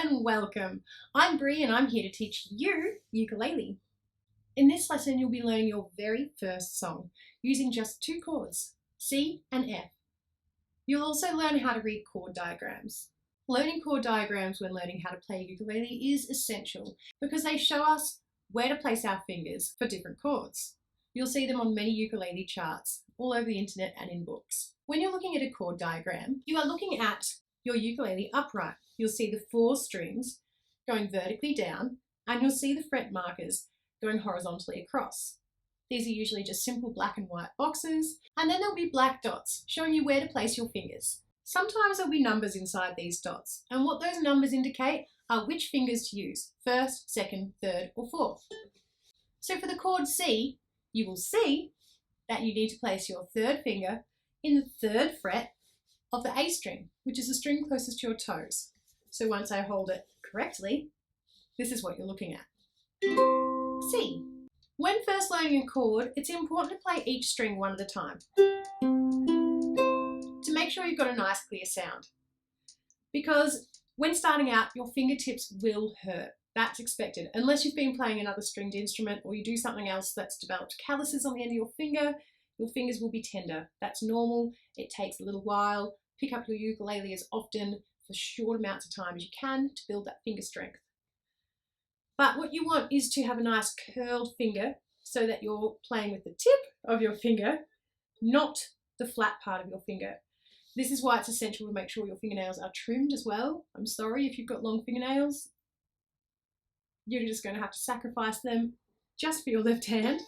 and welcome. I'm Bree and I'm here to teach you ukulele. In this lesson you'll be learning your very first song using just two chords, C and F. You'll also learn how to read chord diagrams. Learning chord diagrams when learning how to play ukulele is essential because they show us where to place our fingers for different chords. You'll see them on many ukulele charts all over the internet and in books. When you're looking at a chord diagram, you are looking at your ukulele upright. You'll see the 4 strings going vertically down and you'll see the fret markers going horizontally across. These are usually just simple black and white boxes, and then there'll be black dots showing you where to place your fingers. Sometimes there'll be numbers inside these dots, and what those numbers indicate are which fingers to use, first, second, third or fourth. So for the chord C, you will see that you need to place your third finger in the 3rd fret of the A string, which is the string closest to your toes. So once I hold it correctly, this is what you're looking at. C. When first learning a chord, it's important to play each string one at a time to make sure you've got a nice clear sound. Because when starting out, your fingertips will hurt. That's expected. Unless you've been playing another stringed instrument or you do something else that's developed calluses on the end of your fingers will be tender. That's normal. It takes a little while. Pick up your ukulele as often for short amounts of time as you can to build that finger strength. But what you want is to have a nice curled finger so that you're playing with the tip of your finger, not the flat part of your finger. This is why it's essential to make sure your fingernails are trimmed as well. I'm sorry if you've got long fingernails. You're just going to have to sacrifice them just for your left hand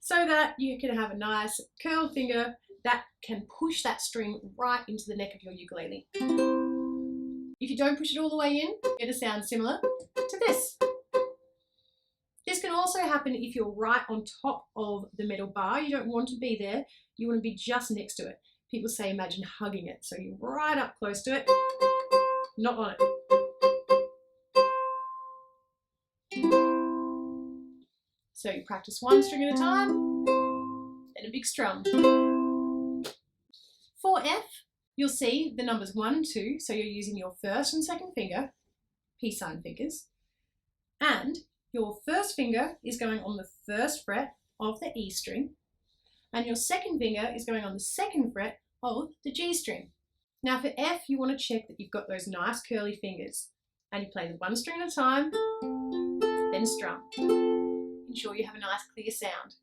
so that you can have a nice curled finger that can push that string right into the neck of your ukulele. If you don't push it all the way in, it'll sound similar to this. This can also happen if you're right on top of the metal bar. You don't want to be there. You want to be just next to it. People say imagine hugging it. So you're right up close to it, not on it. So you practice one string at a time, then a big strum. For F, you'll see the numbers 1 and 2, so you're using your first and second finger, peace sign fingers, and your first finger is going on the 1st fret of the E string, and your second finger is going on the 2nd fret of the G string. Now for F, you want to check that you've got those nice curly fingers, and you play the 1 string at a time, then strum. Ensure you have a nice clear sound.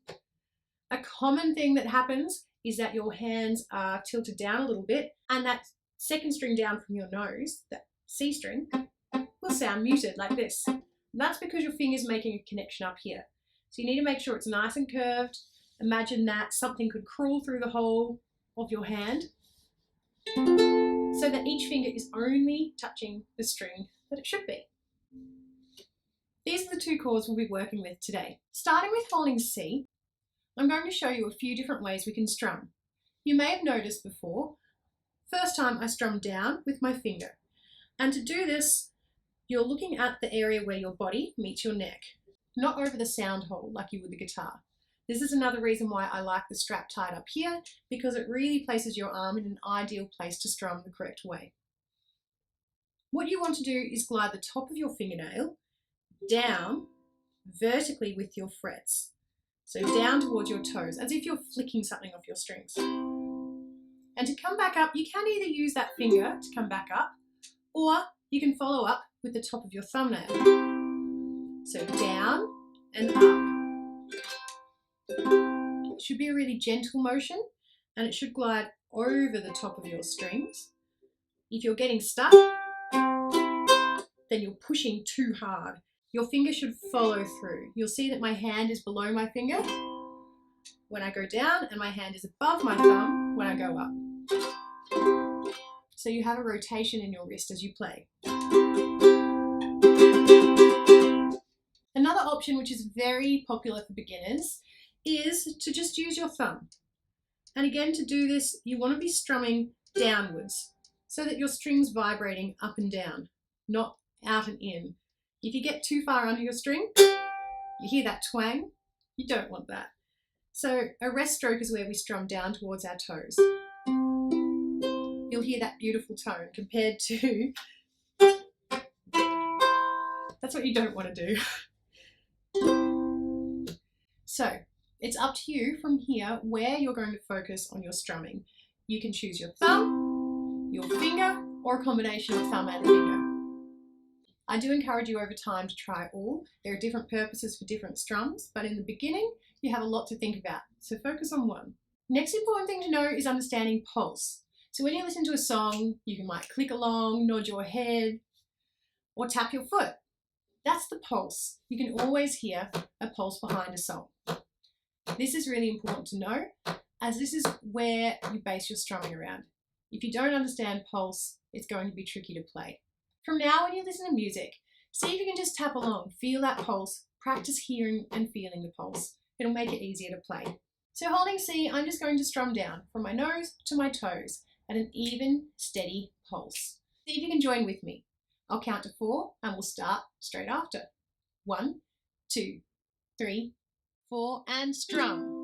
A common thing that happens is that your hands are tilted down a little bit and that 2nd string down from your nose, that C string, will sound muted like this. That's because your finger's making a connection up here. So you need to make sure it's nice and curved. Imagine that something could crawl through the hole of your hand so that each finger is only touching the string that it should be. These are the 2 chords we'll be working with today. Starting with holding C, I'm going to show you a few different ways we can strum. You may have noticed before, first time I strummed down with my finger. And to do this, you're looking at the area where your body meets your neck, not over the sound hole like you would the guitar. This is another reason why I like the strap tied up here, because it really places your arm in an ideal place to strum the correct way. What you want to do is glide the top of your fingernail down vertically with your frets. So down towards your toes, as if you're flicking something off your strings. And to come back up, you can either use that finger to come back up, or you can follow up with the top of your thumbnail. So down and up. It should be a really gentle motion, and it should glide over the top of your strings. If you're getting stuck, then you're pushing too hard. Your finger should follow through. You'll see that my hand is below my finger when I go down and my hand is above my thumb when I go up. So you have a rotation in your wrist as you play. Another option which is very popular for beginners is to just use your thumb. And again, to do this, you want to be strumming downwards so that your string's vibrating up and down, not out and in. If you get too far under your string, you hear that twang, you don't want that. So a rest stroke is where we strum down towards our toes. You'll hear that beautiful tone compared to That's what you don't want to do. So it's up to you from here where you're going to focus on your strumming. You can choose your thumb, your finger, or a combination of thumb and finger. I do encourage you over time to try all. There are different purposes for different strums, but in the beginning, you have a lot to think about, so focus on one. Next important thing to know is understanding pulse. So when you listen to a song, you might click along, nod your head, or tap your foot. That's the pulse. You can always hear a pulse behind a song. This is really important to know, as this is where you base your strumming around. If you don't understand pulse, it's going to be tricky to play. From now, when you listen to music, see if you can just tap along, feel that pulse, practice hearing and feeling the pulse. It'll make it easier to play. So holding C, I'm just going to strum down from my nose to my toes at an even, steady pulse. See if you can join with me. I'll count to 4 and we'll start straight after. 1, 2, 3, 4, and strum.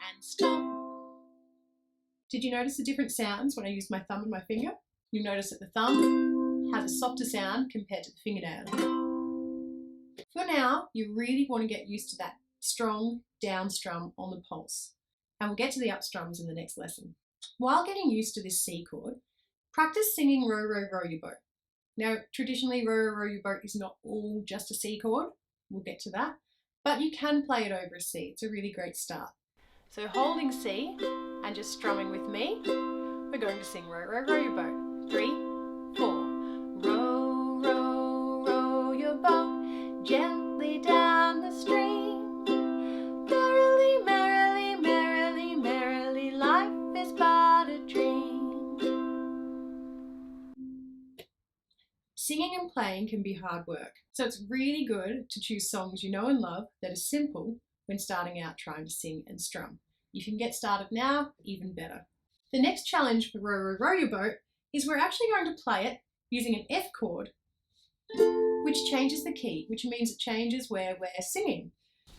And stop. Did you notice the different sounds when I use my thumb and my finger? You'll notice that the thumb has a softer sound compared to the fingernail. For now, you really want to get used to that strong down strum on the pulse. And we'll get to the up strums in the next lesson. While getting used to this C chord, practice singing Row, Row, Row Your Boat. Now, traditionally, Row, Row, Row Your Boat is not all just a C chord. We'll get to that. But you can play it over a C. It's a really great start. So holding C and just strumming with me, we're going to sing Row, Row, Row Your Boat. 3, 4. Row, row, row your boat gently down the stream. Merrily, merrily, merrily, merrily, life is but a dream. Singing and playing can be hard work, so it's really good to choose songs you know and love that are simple when starting out trying to sing and strum. If you can get started now, even better. The next challenge for Row, Row, Row Your Boat is we're actually going to play it using an F chord, which changes the key, which means it changes where we're singing.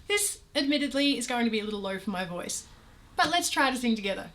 This, admittedly, is going to be a little low for my voice, but let's try to sing together.